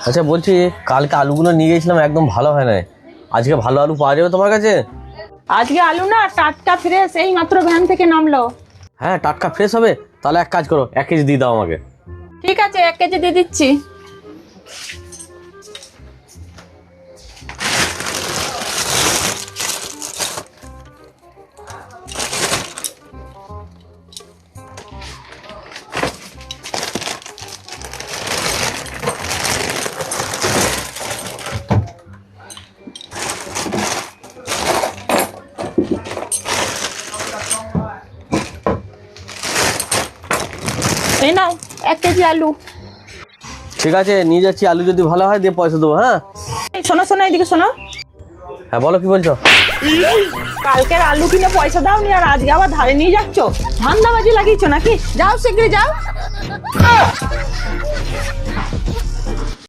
আচ্ছা বলছি, কালকে আলুগুলো নিয়ে গেছিলাম, একদম ভালো হয় না। আজকে ভালো আলু পাওয়া যাবে তোমার কাছে? আজকে আলু না, টাটকা ফ্রেশ, এই মাত্র ভ্যান থেকে নামলো। হ্যাঁ, টাটকা ফ্রেশ হবে। তাহলে এক কাজ করো, 1 কেজি দিয়ে দাও আমাকে। ঠিক আছে, 1 কেজি দিয়ে দিচ্ছি। এই নাও 1 কেজি আলু। ঠিক আছে, নিয়ে যাচ্ছি। আলু যদি ভালো হয় দিয়ে পয়সা দেবো। হ্যাঁ এই শোনো শোনো, এদিকে শোনো। হ্যাঁ, বলো কি বলছো? কালকের আলু কিনে পয়সা দাওনি, আর আজকে আবার ধারে নিয়ে যাচ্ছ। ধান্দাবাজি লাগিয়েছো নাকি? যাও শীঘ্রই যাও।